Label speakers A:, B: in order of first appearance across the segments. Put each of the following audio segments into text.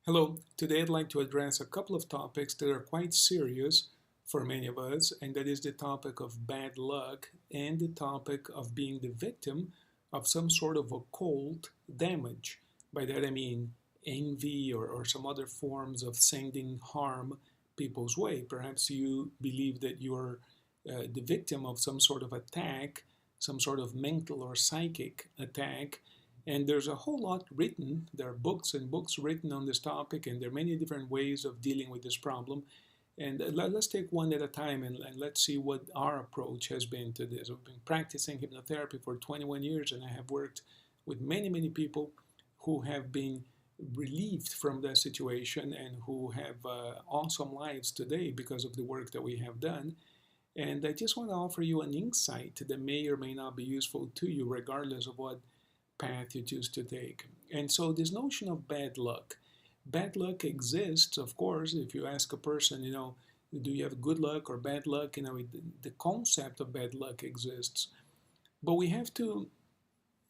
A: Hello, today I'd like to address a couple of topics that are quite serious for many of us, and that is the topic of bad luck and the topic of being the victim of some sort of occult damage. By that I mean envy or some other forms of sending harm people's way. Perhaps you believe that you're the victim of some sort of attack, some sort of mental or psychic attack, and there's a whole lot written. There are books and books written on this topic, and there are many different ways of dealing with this problem. And let's take one at a time and let's see what our approach has been to this. I've been practicing hypnotherapy for 21 years, and I have worked with many, many people who have been relieved from that situation and who have awesome lives today because of the work that we have done. And I just want to offer you an insight that may or may not be useful to you, regardless of what path you choose to take. And so, this notion of bad luck exists, of course. If you ask a person, do you have good luck or bad luck? The concept of bad luck exists. But we have to,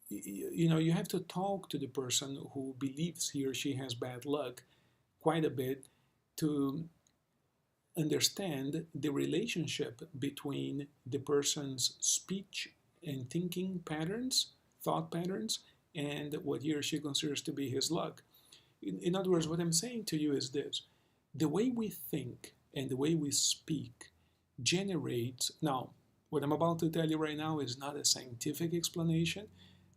A: you have to talk to the person who believes he or she has bad luck quite a bit to understand the relationship between the person's speech and thinking patterns, thought patterns, and what he or she considers to be his luck. In other words, what I'm saying to you is this: the way we think and the way we speak generates. Now, what I'm about to tell you right now is not a scientific explanation,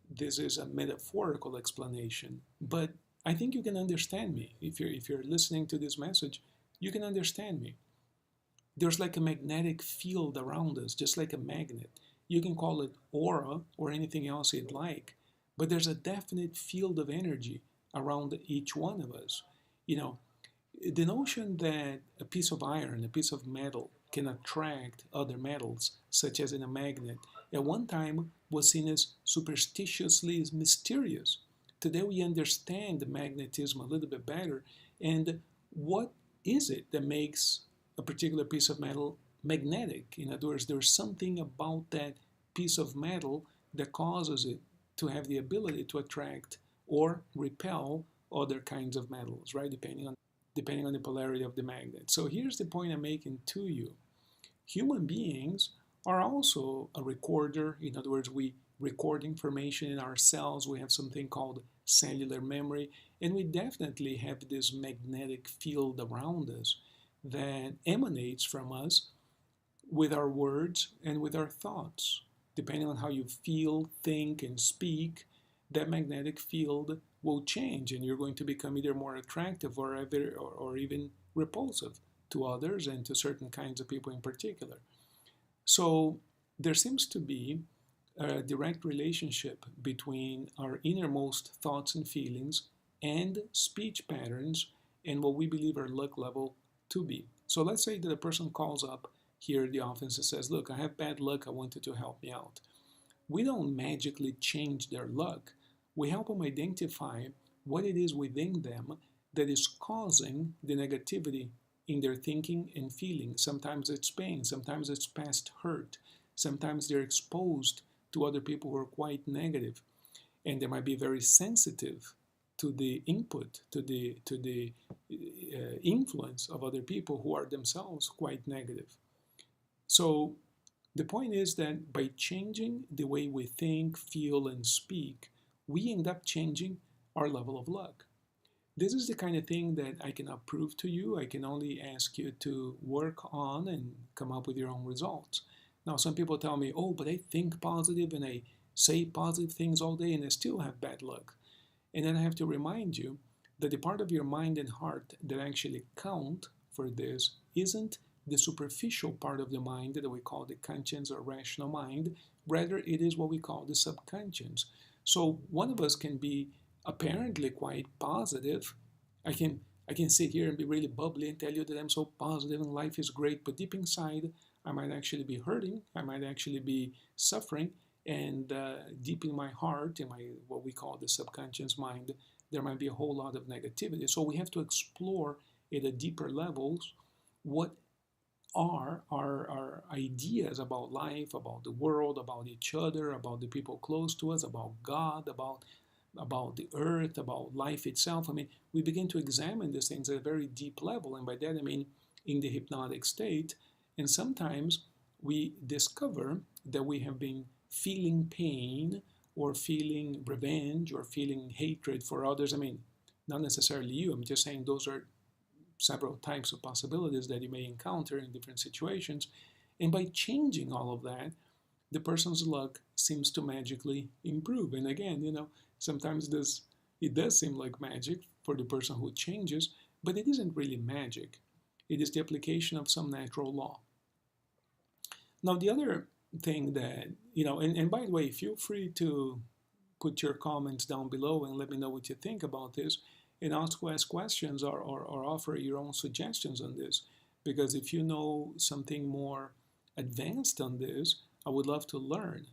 A: this is a metaphorical explanation, but I think you can understand me. If you're listening to this message, you can understand me. There's like a magnetic field around us, just like a magnet. You can call it aura or anything else you'd like, but there's a definite field of energy around each one of us. You know, the notion that a piece of iron, a piece of metal, can attract other metals, such as in a magnet, at one time was seen as superstitiously mysterious. Today we understand the magnetism a little bit better, and what is it that makes a particular piece of metal magnetic? In other words, there's something about that piece of metal that causes it to have the ability to attract or repel other kinds of metals, right? Depending on the polarity of the magnet. So here's the point I'm making to you. Human beings are also a recorder. In other words, we record information in our cells. We have something called cellular memory, and we definitely have this magnetic field around us that emanates from us with our words and with our thoughts. Depending on how you feel, think, and speak, that magnetic field will change, and you're going to become either more attractive or even repulsive to others and to certain kinds of people in particular. So there seems to be a direct relationship between our innermost thoughts and feelings and speech patterns and what we believe our luck level to be. So let's say that a person calls up here at the office and says, look, I have bad luck, I want you to help me out. We don't magically change their luck. We help them identify what it is within them that is causing the negativity in their thinking and feeling. Sometimes it's pain, sometimes it's past hurt, sometimes they're exposed to other people who are quite negative, and they might be very sensitive to the input, to the influence of other people who are themselves quite negative. So the point is that by changing the way we think, feel, and speak, we end up changing our level of luck. This is the kind of thing that I cannot prove to you. I can only ask you to work on and come up with your own results. Now, some people tell me, oh, but I think positive and I say positive things all day and I still have bad luck. And then I have to remind you that the part of your mind and heart that actually count for this isn't the superficial part of the mind that we call the conscious or rational mind. Rather, it is what we call the subconscious. So one of us can be apparently quite positive. I can sit here and be really bubbly and tell you that I'm so positive and life is great, but deep inside, I might actually be hurting. I might actually be suffering, and deep in my heart, in my what we call the subconscious mind, there might be a whole lot of negativity. So we have to explore at a deeper levels what are our ideas about life, about the world, about each other, about the people close to us, about God, about about the earth, about life itself. I mean, we begin to examine these things at a very deep level. And by that, I mean in the hypnotic state. And sometimes we discover that we have been feeling pain or feeling revenge or feeling hatred for others. I mean, not necessarily you. I'm just saying those are several types of possibilities that you may encounter in different situations. And by changing all of that, the person's luck seems to magically improve. And again, sometimes it does seem like magic for the person who changes, but it isn't really magic. It is the application of some natural law. Now, the other thing that, and by the way, feel free to put your comments down below and let me know what you think about this, and also ask questions or offer your own suggestions on this. Because if you know something more advanced on this, I would love to learn.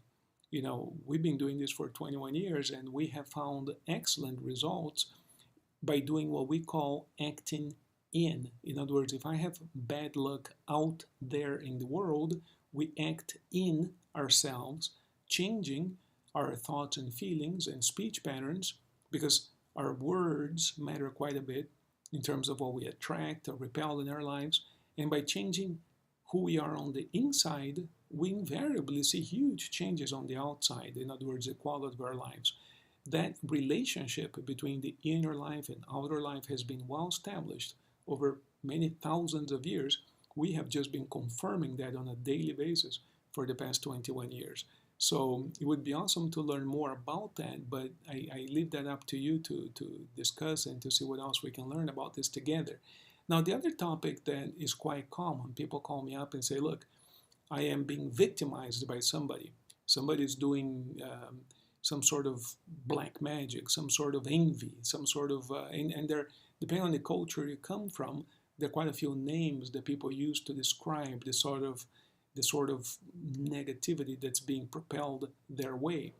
A: We've been doing this for 21 years and we have found excellent results by doing what we call acting in. In other words, if I have bad luck out there in the world, we act in ourselves, changing our thoughts and feelings and speech patterns, because our words matter quite a bit in terms of what we attract or repel in our lives. And by changing who we are on the inside, we invariably see huge changes on the outside. In other words, the quality of our lives. That relationship between the inner life and outer life has been well established over many thousands of years. We have just been confirming that on a daily basis for the past 21 years. So it would be awesome to learn more about that, but I leave that up to you to discuss and to see what else we can learn about this together. Now, the other topic that is quite common, people call me up and say, look, I am being victimized by somebody. Somebody's doing some sort of black magic, some sort of envy, some sort of, and there, depending on the culture you come from, there are quite a few names that people use to describe the sort of negativity that's being propelled their way.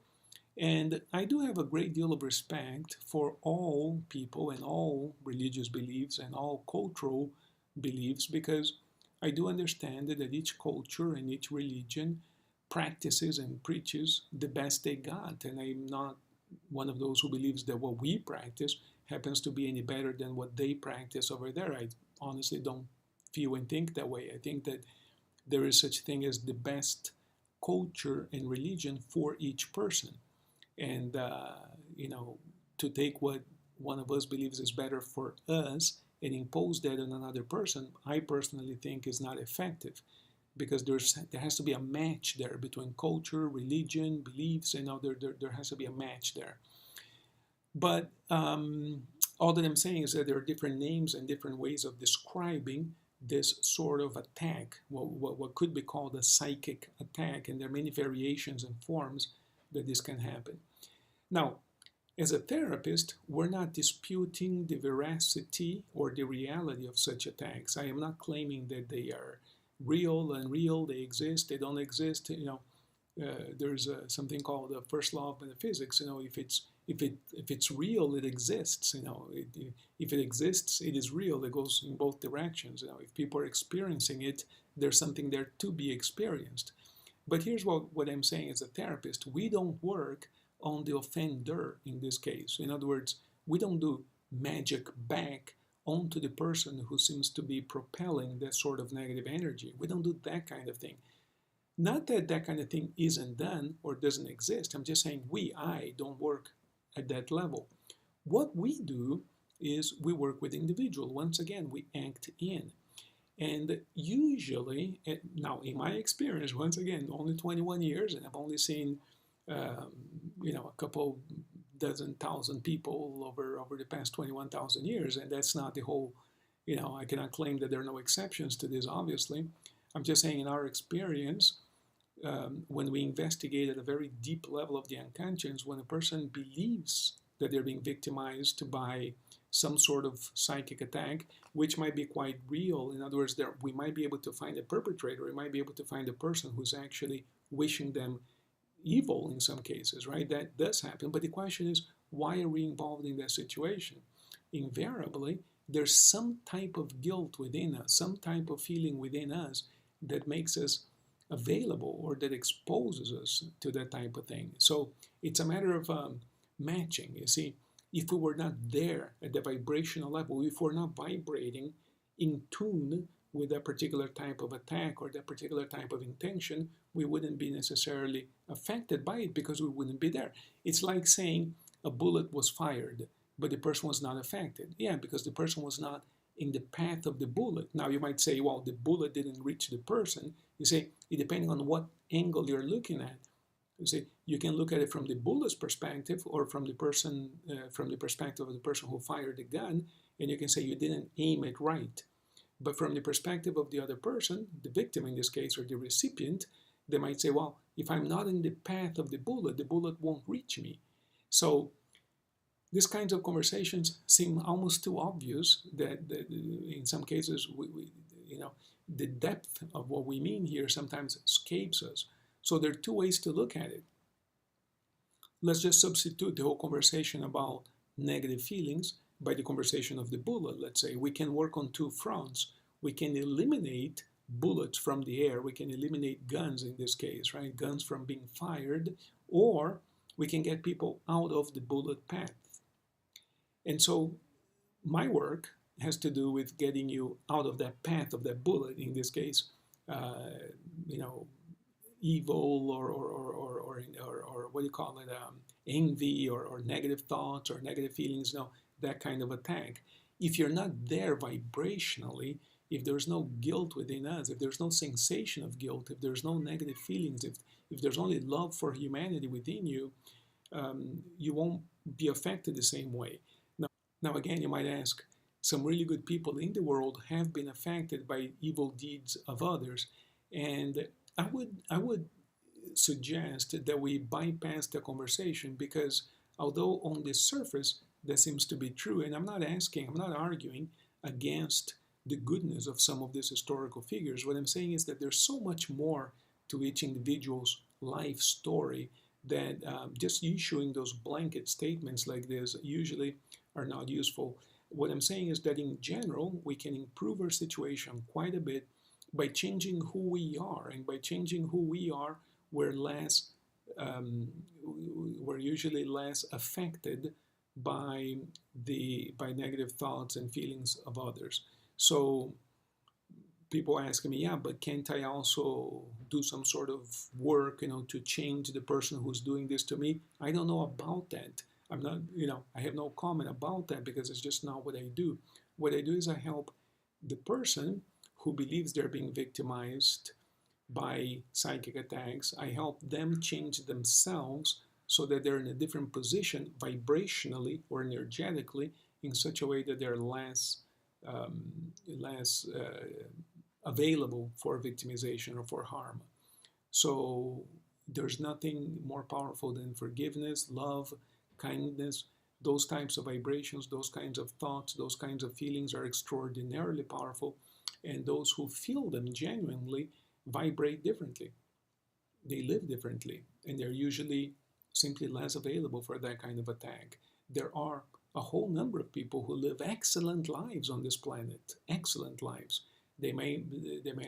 A: And I do have a great deal of respect for all people and all religious beliefs and all cultural beliefs, because I do understand that each culture and each religion practices and preaches the best they got. And I'm not one of those who believes that what we practice happens to be any better than what they practice over there. I honestly don't feel and think that way. I think that there is such thing as the best culture and religion for each person. And, to take what one of us believes is better for us and impose that on another person, I personally think is not effective, because there has to be a match there between culture, religion, beliefs, and there has to be a match there. But all that I'm saying is that there are different names and different ways of describing this sort of attack, what could be called a psychic attack, and there are many variations and forms that this can happen. Now, as a therapist, we're not disputing the veracity or the reality of such attacks. I am not claiming that they are real, unreal, they exist, they don't exist. There's something called the first law of metaphysics. If it's real, it exists. If it exists, it is real. It goes in both directions. If people are experiencing it, there's something there to be experienced. But here's what I'm saying as a therapist: we don't work on the offender in this case. In other words, we don't do magic back onto the person who seems to be propelling that sort of negative energy. We don't do that kind of thing. Not that that kind of thing isn't done or doesn't exist. I'm just saying I don't work at that level. What we do is we work with individual. Once again, we act in. And usually, now in my experience, once again, only 21 years, and I've only seen a couple dozen thousand people over the past 21,000 years, and that's not the whole, I cannot claim that there are no exceptions to this, obviously. I'm just saying in our experience, when we investigate at a very deep level of the unconscious, when a person believes that they're being victimized by some sort of psychic attack, which might be quite real. In other words, we might be able to find a perpetrator, we might be able to find a person who's actually wishing them evil in some cases, right? That does happen. But the question is, why are we involved in that situation? Invariably, there's some type of guilt within us, some type of feeling within us that makes us available or that exposes us to that type of thing. So it's a matter of matching. You see, if we were not there at the vibrational level, if we're not vibrating in tune with that particular type of attack or that particular type of intention, we wouldn't be necessarily affected by it because we wouldn't be there. It's like saying a bullet was fired, but the person was not affected. Yeah, because the person was not in the path of the bullet. Now you might say, well, the bullet didn't reach the person. You say, depending on what angle you're looking at. You see, you can look at it from the bullet's perspective or from the from the perspective of the person who fired the gun, and you can say you didn't aim it right. But from the perspective of the other person, the victim in this case, or the recipient, they might say, well, if I'm not in the path of the bullet won't reach me. So these kinds of conversations seem almost too obvious that in some cases, the depth of what we mean here sometimes escapes us. So there are two ways to look at it. Let's just substitute the whole conversation about negative feelings by the conversation of the bullet, let's say. We can work on two fronts. We can eliminate bullets from the air. We can eliminate guns in this case, right? Guns from being fired, or we can get people out of the bullet path. And so my work has to do with getting you out of that path of that bullet, in this case, evil or what do you call it, envy or negative thoughts or negative feelings, that kind of attack. If you're not there vibrationally, if there's no guilt within us, if there's no sensation of guilt, if there's no negative feelings, if there's only love for humanity within you, you won't be affected the same way. Now again, you might ask, some really good people in the world have been affected by evil deeds of others, and I would suggest that we bypass the conversation, because although on the surface that seems to be true, and I'm not arguing against the goodness of some of these historical figures. What I'm saying is that there's so much more to each individual's life story that just issuing those blanket statements like this usually are not useful. What I'm saying is that in general, we can improve our situation quite a bit by changing who we are, and by changing who we are, we're usually less affected by negative thoughts and feelings of others. So people ask me, yeah, but can't I also do some sort of work, to change the person who's doing this to me? I don't know about that. I'm not, I have no comment about that, because it's just not what I do. What I do is I help the person who believes they're being victimized by psychic attacks. I help them change themselves so that they're in a different position vibrationally or energetically, in such a way that they're less available for victimization or for harm. So there's nothing more powerful than forgiveness, love, kindness. Those types of vibrations, those kinds of thoughts, those kinds of feelings are extraordinarily powerful, and those who feel them genuinely vibrate differently. They live differently, and they're usually simply less available for that kind of attack. There are a whole number of people who live excellent lives on this planet, excellent lives. They may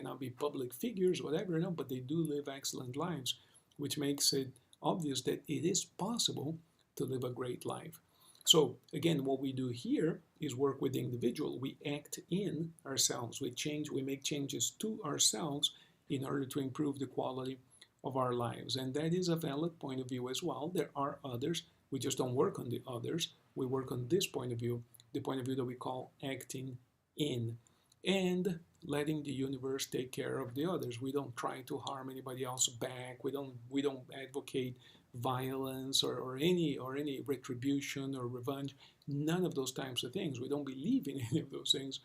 A: not be public figures, whatever, but they do live excellent lives, which makes it obvious that it is possible to live a great life. So again, what we do here is work with the individual. We act in ourselves. We make changes to ourselves in order to improve the quality of our lives. And that is a valid point of view as well. There are others. We just don't work on the others. We work on this point of view, the point of view that we call acting in, and letting the universe take care of the others. We don't try to harm anybody else back. We don't advocate violence or any retribution or revenge. None of those types of things. We don't believe in any of those things.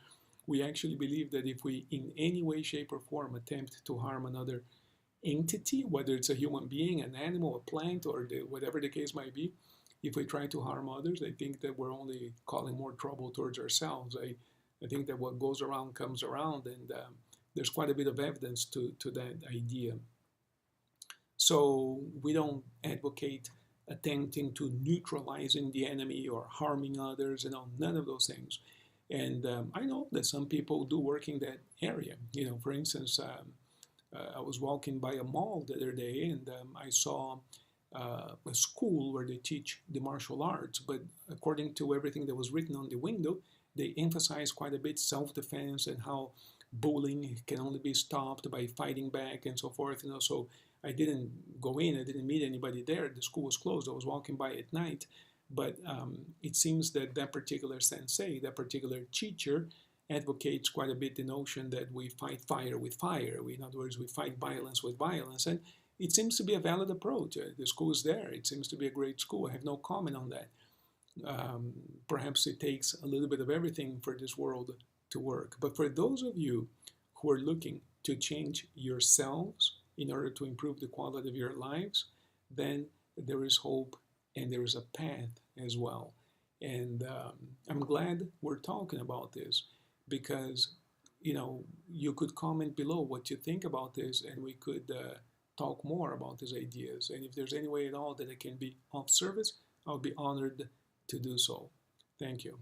A: We actually believe that if we in any way, shape, or form attempt to harm another entity, whether it's a human being, an animal, a plant, or whatever the case might be, if we try to harm others, I think that we're only calling more trouble towards ourselves. I think that what goes around comes around, and there's quite a bit of evidence to that idea. So we don't advocate attempting to neutralizing the enemy or harming others, none of those things. And I know that some people do work in that area. For instance, I was walking by a mall the other day, and I saw a school where they teach the martial arts, but according to everything that was written on the window, they emphasize quite a bit self-defense and how bullying can only be stopped by fighting back and so forth. So I didn't go in, I didn't meet anybody there. The school was closed. I was walking by at night, but it seems that that particular sensei, that particular teacher, advocates quite a bit the notion that we fight fire with fire. In other words, we fight violence with violence. And it seems to be a valid approach. The school is there. It seems to be a great school. I have no comment on that. Perhaps it takes a little bit of everything for this world to work. But for those of you who are looking to change yourselves in order to improve the quality of your lives, then there is hope and there is a path as well. And I'm glad we're talking about this because, you could comment below what you think about this and we could talk more about these ideas. And if there's any way at all that I can be of service, I'll be honored to do so. Thank you.